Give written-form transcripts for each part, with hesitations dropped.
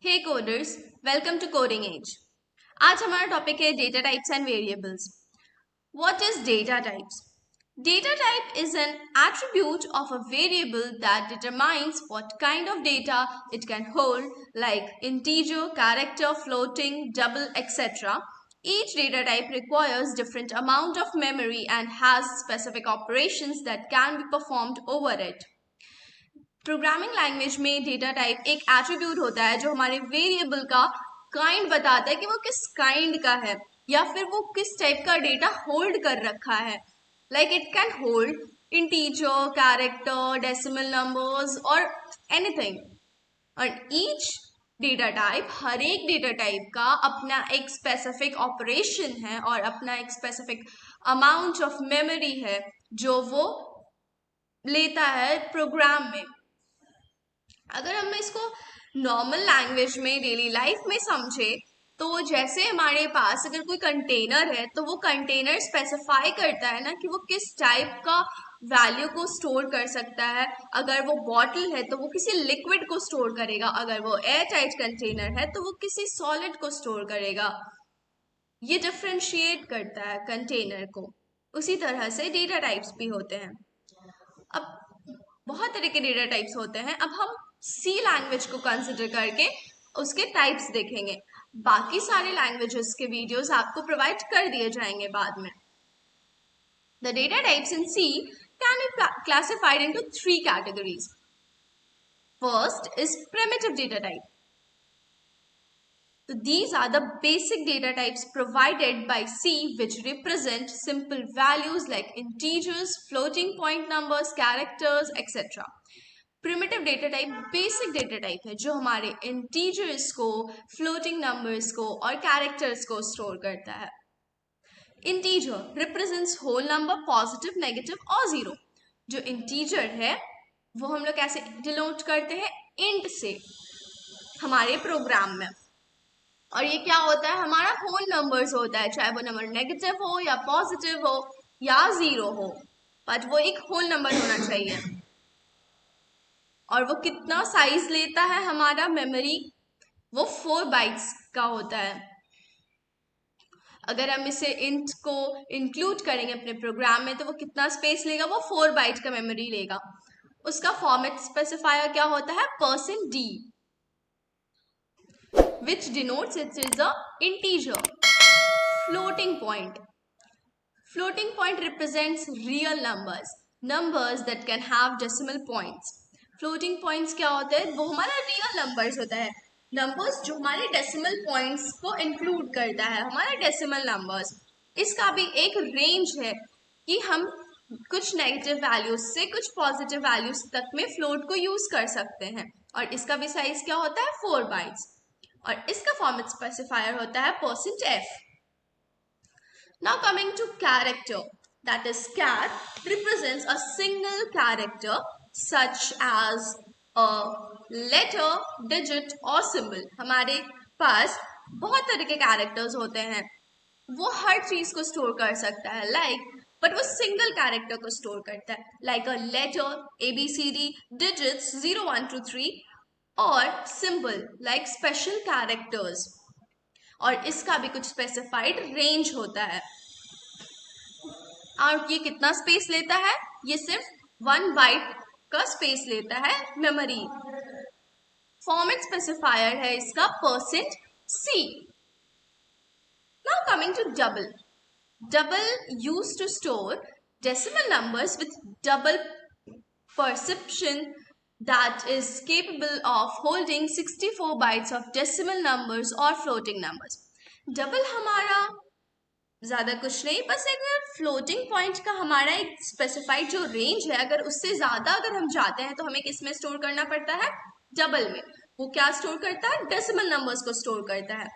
Hey coders, welcome to coding age. आज हमारा topic है data types and variables. What is data types? Data type is an attribute of a variable that determines what kind of data it can hold, like integer, character, floating, double, etc. Each data type requires different amount of memory and has specific operations that can be performed over it. Programming language में data type एक attribute होता है जो हमारे variable का kind बताता है कि वो किस काइंड का है या फिर वो किस टाइप का डेटा होल्ड कर रखा है। Like it can hold integer, character, decimal numbers और एनीथिंग। और ईच डेटा टाइप, हर एक डेटा टाइप का अपना एक स्पेसिफिक ऑपरेशन है और अपना एक स्पेसिफिक अमाउंट ऑफ मेमोरी है जो वो लेता है प्रोग्राम में। अगर हम इसको नॉर्मल लैंग्वेज में डेली लाइफ में समझे तो जैसे हमारे पास अगर कोई कंटेनर है तो वो कंटेनर स्पेसिफाई करता है ना कि वो किस टाइप का वैल्यू को स्टोर कर सकता है। अगर वो बॉटल है तो वो किसी लिक्विड को स्टोर करेगा, अगर वो एयर टाइट कंटेनर है तो वो किसी सॉलिड को स्टोर करेगा। ये डिफ्रेंशिएट करता है कंटेनर को। उसी तरह से डेटा टाइप्स भी होते हैं। अब बहुत तरह के डेटा टाइप्स होते हैं। अब हम सी लैंग्वेज को कंसिडर करके उसके टाइप्स देखेंगे। बाकी सारे लैंग्वेजेस के वीडियोस आपको प्रोवाइड कर दिए जाएंगे बाद में। The data types in C can be classified into three categories. First is primitive data type. So these are the basic data types provided by C which represent simple values like integers, floating point numbers, characters, etc. Primitive data type basic data type है जो हमारे integers को, floating numbers को और characters को store करता है। Integer represents whole number, positive, negative और जीरो। जो इंटीजर है वो हम लोग कैसे डिनोट करते हैं? इंट से हमारे प्रोग्राम में। और ये क्या होता है? हमारा होल नंबर्स होता है, चाहे वो नंबर नेगेटिव हो या पॉजिटिव हो या जीरो हो, बट वो एक होल नंबर होना चाहिए। और वो कितना साइज लेता है हमारा मेमोरी? वो 4 बाइट्स का होता है। अगर हम इसे इंट को इंक्लूड करेंगे अपने प्रोग्राम में तो वो कितना स्पेस लेगा? वो 4 बाइट का मेमोरी लेगा। उसका फॉर्मेट स्पेसिफायर क्या होता है? %d, which denotes it is a integer. Floating point. Floating point represents real numbers that can have decimal points. Floating points क्या होते हैं? वो हमारा रियल नंबर्स होता है, नंबर्स जो हमारे डेसिमल पॉइंट्स को इंक्लूड करता है, हमारा डेसिमल नंबर्स। इसका भी एक रेंज है कि हम कुछ नेगेटिव वैल्यूज से कुछ पॉजिटिव वैल्यूज तक में फ्लोट को यूज कर सकते हैं। और इसका भी साइज क्या होता है? 4 बाइट्स। और इसका फॉर्मेट स्पेसिफायर होता है %f। Now coming to character, that is char represents a single character such as a letter, digit or symbol. हमारे पास बहुत तरह के कैरेक्टर्स होते हैं, वो हर चीज को स्टोर कर सकता है, बट वो सिंगल कैरेक्टर को स्टोर करता है, like a letter ABCD, digits 0 1 2 3 और सिंबल लाइक स्पेशल कैरेक्टर्स। और इसका भी कुछ स्पेसिफाइड रेंज होता है। और ये कितना स्पेस लेता है? ये सिर्फ 1 बाइट का स्पेस लेता है मेमोरी। फॉर्मेट स्पेसिफायर है इसका %c। Now coming to double. Double used to store decimal numbers with double perception that is capable of holding 64 bytes of decimal numbers or floating numbers. Double हमारा ज्यादा कुछ नहीं, बस एक फ्लोटिंग पॉइंट का हमारा एक स्पेसिफाइड जो रेंज है, अगर उससे ज्यादा अगर हम जाते हैं तो हमें किस में स्टोर करना पड़ता है? डबल में। वो क्या स्टोर करता है? डेसिमल नंबर्स को स्टोर करता है।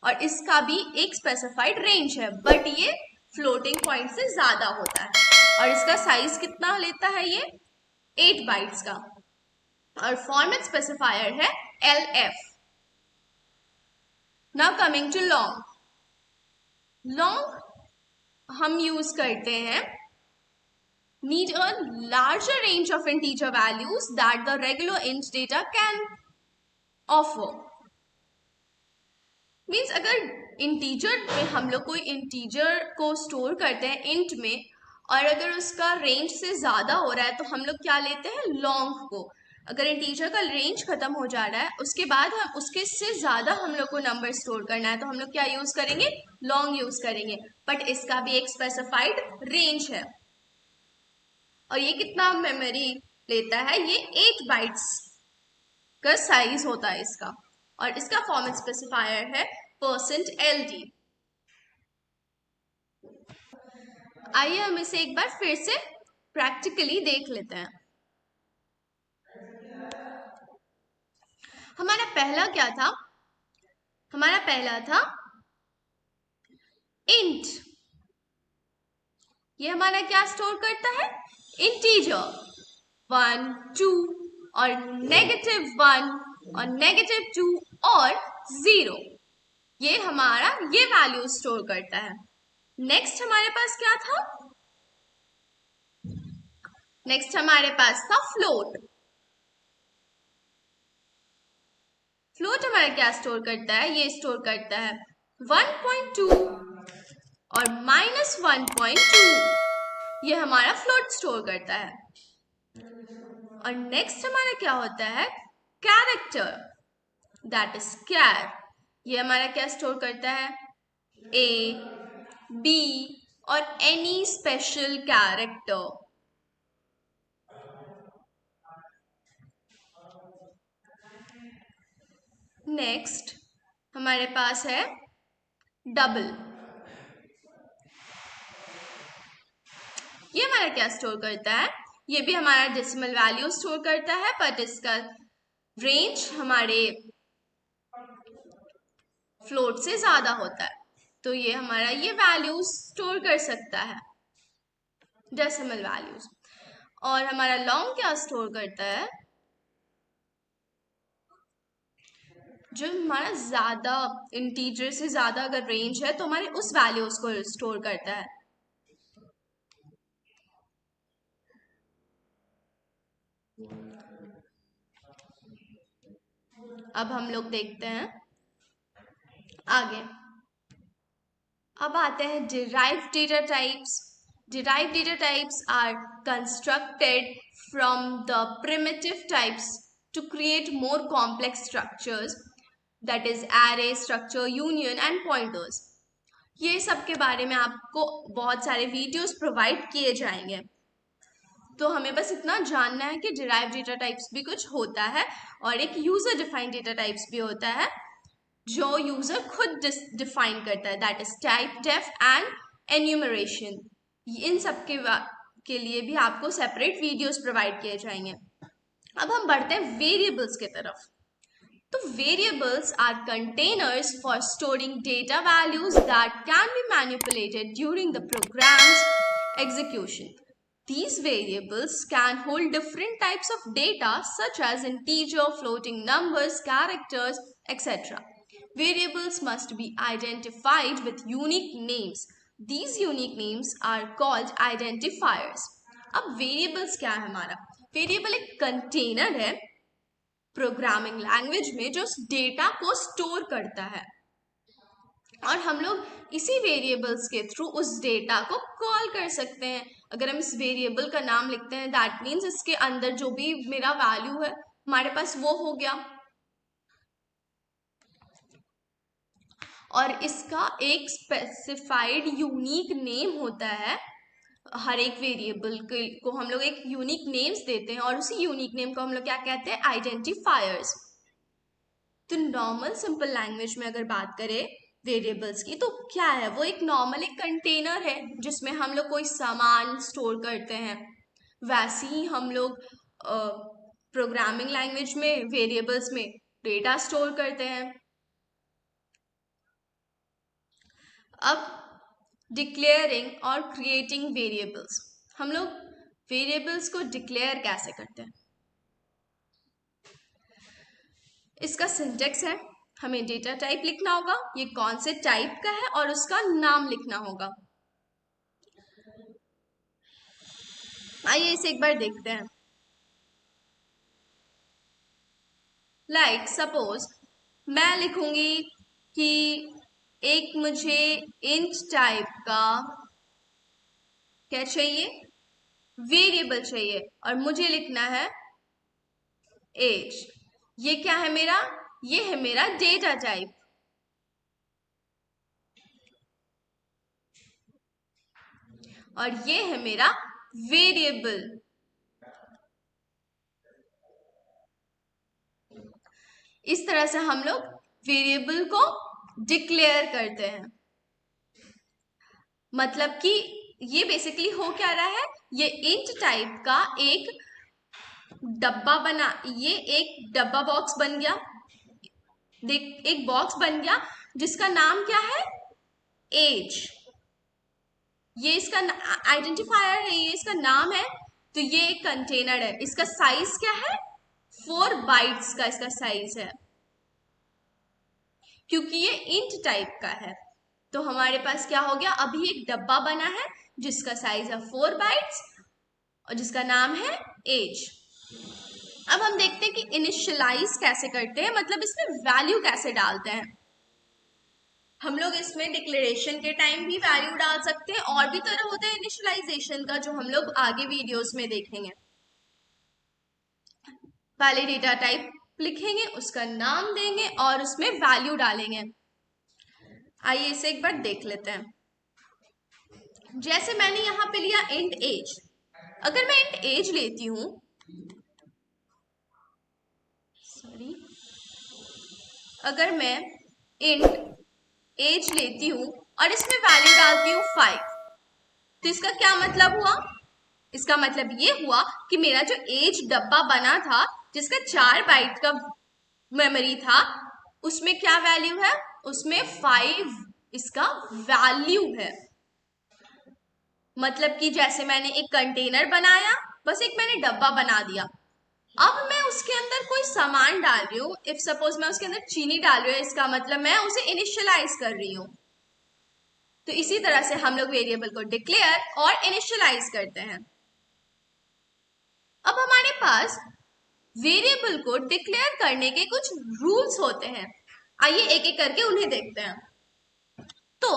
और इसका भी एक स्पेसिफाइड रेंज है, बट ये फ्लोटिंग पॉइंट से ज्यादा होता है। और इसका साइज कितना लेता है? ये 8 बाइट्स का। और फॉर्मेट स्पेसिफायर है LF। Now coming to long. Long हम यूज करते हैं need a larger range of integer values that the regular int data can offer. Means अगर इंटीजर में हम लोग कोई इंटीजर को स्टोर करते हैं इंट में, और अगर उसका रेंज से ज़्यादा हो रहा है तो हम लोग क्या लेते हैं, लॉन्ग को। अगर इंटीजर का रेंज खत्म हो जा रहा है, उसके बाद हम उसके से ज़्यादा हम लोग को नंबर स्टोर करना है, तो हम लोग क्या यूज़ करेंगे, लॉन्ग यूज़ करेंगे। बट इसका भी एक स्पेसिफाइड रेंज है। और ये कितना मेमोरी लेता है, ये 8 बाइट्स का साइज होता है इसका। और इसका फॉर्मेट स्पेसिफायर है %LD। आइए हम इसे एक बार फिर से प्रैक्टिकली देख लेते हैं। हमारा पहला क्या था, हमारा पहला था इंट। ये हमारा क्या स्टोर करता है, इंटीजर 1 2 और -1 और -2 और 0। ये हमारा ये वैल्यू स्टोर करता है। नेक्स्ट हमारे पास क्या था, नेक्स्ट हमारे पास था फ्लोट। फ्लोट हमारा क्या स्टोर करता है, ये स्टोर करता है 1.2 और -1.2। ये हमारा फ्लोट स्टोर करता है। और नेक्स्ट हमारा क्या होता है, कैरेक्टर, दैट इज कैर। ये हमारा क्या स्टोर करता है, A, B और एनी स्पेशल कैरेक्टर। नेक्स्ट हमारे पास है डबल। ये हमारा क्या स्टोर करता है, ये भी हमारा डेसिमल वैल्यू स्टोर करता है, बट इसका रेंज हमारे फ्लोट से ज्यादा होता है, तो ये हमारा ये वैल्यूज स्टोर कर सकता है, डेसिमल वैल्यूज। और हमारा लॉन्ग क्या स्टोर करता है, जो हमारा ज्यादा इंटीजर से ज्यादा अगर रेंज है तो हमारे उस वैल्यूज को स्टोर करता है। अब हम लोग देखते हैं आगे। अब आते हैं derived data types. Derived data types are constructed from the primitive types to create more complex structures, that is array, structure, union and pointers. ये सब के बारे में आपको बहुत सारे वीडियोस प्रोवाइड किए जाएंगे, तो हमें बस इतना जानना है कि डिराइव्ड डेटा टाइप्स भी कुछ होता है और एक यूजर डिफाइंड डेटा टाइप्स भी होता है जो यूजर खुद डिफाइन करता है, that is type, def and enumeration. इन सब के लिए भी आपको सेपरेट वीडियोस प्रोवाइड किए जाएंगे। अब हम बढ़ते हैं वेरिएबल्स की तरफ। तो variables are containers for storing data values that can be manipulated during the programs execution. These variables can hold different types of data such as integer, floating numbers, characters, etc. Variables must be identified with unique names. These unique names are called identifiers. अब variables क्या है हमारा, variable एक container है programming language में जो data को store करता है, और हम लोग इसी वेरिएबल्स के थ्रू उस डेटा को कॉल कर सकते हैं। अगर हम इस वेरिएबल का नाम लिखते हैं, दैट मीन्स इसके अंदर जो भी मेरा वैल्यू है हमारे पास वो हो गया। और इसका एक स्पेसिफाइड यूनिक नेम होता है। हर एक वेरिएबल को हम लोग एक यूनिक नेम्स देते हैं, और उसी यूनिक नेम को हम लोग क्या कहते हैं, आइडेंटिफायर्स। तो नॉर्मल सिंपल लैंग्वेज में अगर बात करें वेरिएबल्स की, तो क्या है, वो एक नॉर्मल एक कंटेनर है जिसमें हम लोग कोई सामान स्टोर करते हैं। वैसे ही हम लोग प्रोग्रामिंग लैंग्वेज में वेरिएबल्स में डेटा स्टोर करते हैं। अब डिक्लेयरिंग और क्रिएटिंग वेरिएबल्स, हम लोग वेरिएबल्स को डिक्लेयर कैसे करते हैं, इसका सिंटेक्स है, हमें डेटा टाइप लिखना होगा, ये कौन से टाइप का है और उसका नाम लिखना होगा। आइए इसे एक बार देखते हैं। लाइक सपोज मैं लिखूंगी कि एक मुझे इंट टाइप का क्या चाहिए, वेरिएबल चाहिए, और मुझे लिखना है एज। ये क्या है मेरा, ये है मेरा डेटा टाइप। और ये है मेरा वेरिएबल। इस तरह से हम लोग वेरिएबल को डिक्लेयर करते हैं। मतलब कि ये बेसिकली हो क्या रहा है, ये इंट टाइप का एक डब्बा बना, ये एक डब्बा बॉक्स बन गया, देख एक बॉक्स बन गया जिसका नाम क्या है, एज। ये इसका आइडेंटिफायर है, ये इसका नाम है। तो ये एक कंटेनर है, इसका साइज क्या है, 4 बाइट्स का इसका साइज है, क्योंकि ये इंट टाइप का है। तो हमारे पास क्या हो गया, अभी एक डब्बा बना है जिसका साइज है 4 बाइट्स और जिसका नाम है एज। अब हम देखते हैं कि इनिशियलाइज कैसे करते हैं, मतलब इसमें वैल्यू कैसे डालते हैं। हम लोग इसमें डिक्लेरेशन के टाइम भी वैल्यू डाल सकते हैं, और भी तरह होता है इनिशियलाइजेशन का जो हम लोग आगे वीडियोस में देखेंगे। पहले डेटा टाइप लिखेंगे, उसका नाम देंगे और उसमें वैल्यू डालेंगे। आइए इसे एक बार देख लेते हैं। जैसे मैंने यहां पे लिया इंट एज। अगर मैं इंट एज लेती हूं, सॉरी, अगर मैं इंट एज लेती हूं और इसमें वैल्यू डालती हूं 5, तो इसका क्या मतलब हुआ, इसका मतलब ये हुआ कि मेरा जो एज डब्बा बना था जिसका 4 बाइट का मेमोरी था, उसमें क्या वैल्यू है, उसमें 5 इसका वैल्यू है। मतलब कि जैसे मैंने एक कंटेनर बनाया, बस एक मैंने डब्बा बना दिया, अब मैं उसके अंदर कोई सामान डाल रही हूँ, इफ सपोज मैं उसके अंदर चीनी डाल रही हूँ, इसका मतलब मैं उसे इनिशियलाइज कर रही हूँ। तो इसी तरह से हम लोग वेरिएबल को डिक्लेयर और इनिशियलाइज करते हैं। अब हमारे पास वेरिएबल को डिक्लेयर करने के कुछ रूल्स होते हैं, आइए एक एक करके उन्हें देखते हैं। तो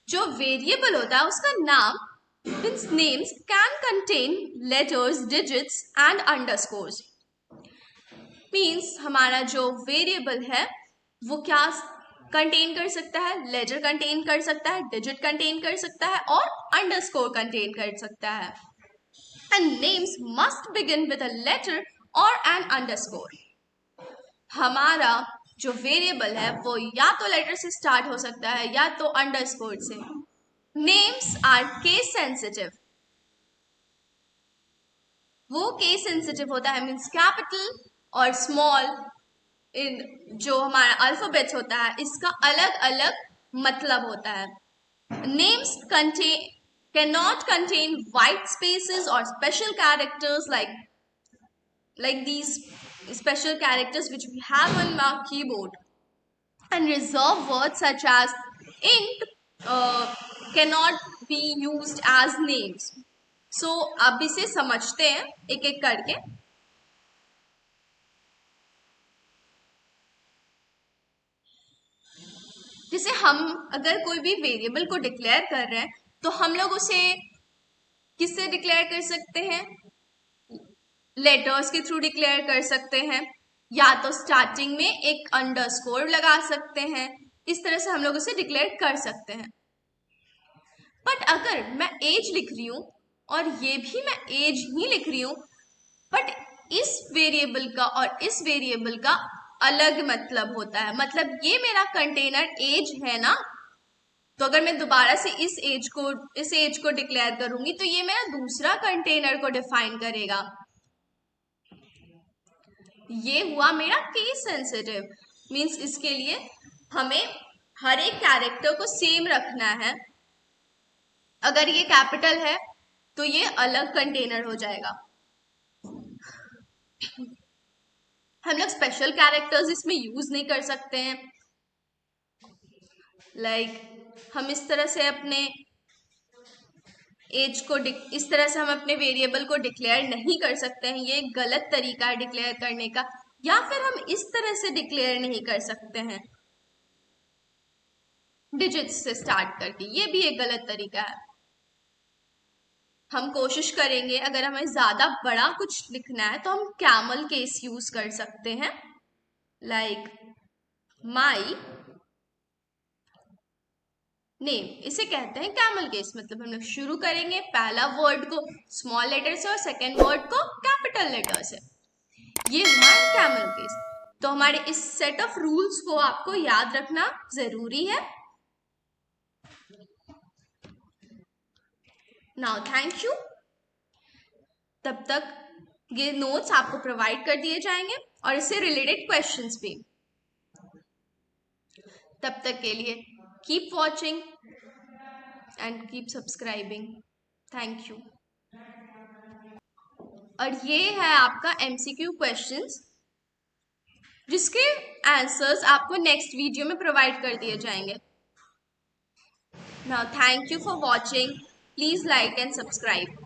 जो वेरिएबल होता है उसका नाम means names can contain letters, digits and underscores. Means हमारा जो वेरिएबल है वो क्या कंटेन कर सकता है, लेटर कंटेन कर सकता है, डिजिट कंटेन कर सकता है और अंडरस्कोर कंटेन कर सकता है। And names must begin with a letter और एन अंडरस्कोर। हमारा जो वेरिएबल है वो या तो लेटर से स्टार्ट हो सकता है या तो अंडरस्कोर से। Names are case sensitive. वो केस सेंसिटिव होता है, मीन्स कैपिटल और स्मॉल, इन जो हमारा अल्फाबेट्स होता है इसका अलग अलग मतलब होता है। Names contain cannot contain white spaces or special characters like these special characters which we have on our keyboard, and reserved words such as int cannot be used as names. So अब इसे समझते हैं एक एक करके। जैसे हम अगर कोई भी वेरिएबल को डिक्लेयर कर रहे हैं तो हम लोग उसे किससे डिक्लेयर कर सकते हैं, लेटर्स के थ्रू डिक्लेयर कर सकते हैं, या तो स्टार्टिंग में एक अंडरस्कोर लगा सकते हैं। इस तरह से हम लोग उसे डिक्लेयर कर सकते हैं। बट अगर मैं एज लिख रही हूं और ये भी मैं एज ही लिख रही हूं, बट इस वेरिएबल का और इस वेरिएबल का अलग मतलब होता है, मतलब ये मेरा कंटेनर एज है ना, तो अगर मैं दोबारा से इस एज को डिक्लेयर करूंगी तो ये मेरा दूसरा कंटेनर को डिफाइन करेगा। ये हुआ मेरा केस सेंसिटिव, मीन्स इसके लिए हमें हर एक कैरेक्टर को सेम रखना है। अगर ये कैपिटल है तो ये अलग कंटेनर हो जाएगा। हम लोग स्पेशल कैरेक्टर्स इसमें यूज नहीं कर सकते हैं, हम इस तरह से अपने एज को इस तरह से हम अपने वेरिएबल को डिक्लेयर नहीं कर सकते हैं, ये एक गलत तरीका है डिक्लेयर करने का। या फिर हम इस तरह से डिक्लेयर नहीं कर सकते हैं, डिजिट्स से स्टार्ट करके, ये भी एक गलत तरीका है। हम कोशिश करेंगे अगर हमें ज्यादा बड़ा कुछ लिखना है तो हम कैमल केस यूज कर सकते हैं, लाइक माई नेम, इसे कहते हैं कैमल केस। मतलब हम लोग शुरू करेंगे पहला वर्ड को स्मॉल लेटर से और सेकेंड वर्ड को कैपिटल लेटर से, ये हुआ कैमल केस। तो हमारे इस सेट ऑफ रूल्स को आपको याद रखना जरूरी है। Now thank you. तब तक ये नोट्स आपको प्रोवाइड कर दिए जाएंगे और इससे रिलेटेड क्वेश्चंस भी। तब तक के लिए keep watching and keep subscribing. Thank you. और ये है आपका MCQ क्वेश्चंस, जिसके आंसर्स आपको नेक्स्ट वीडियो में प्रोवाइड कर दिए जाएंगे। Now thank you for watching, please like and subscribe.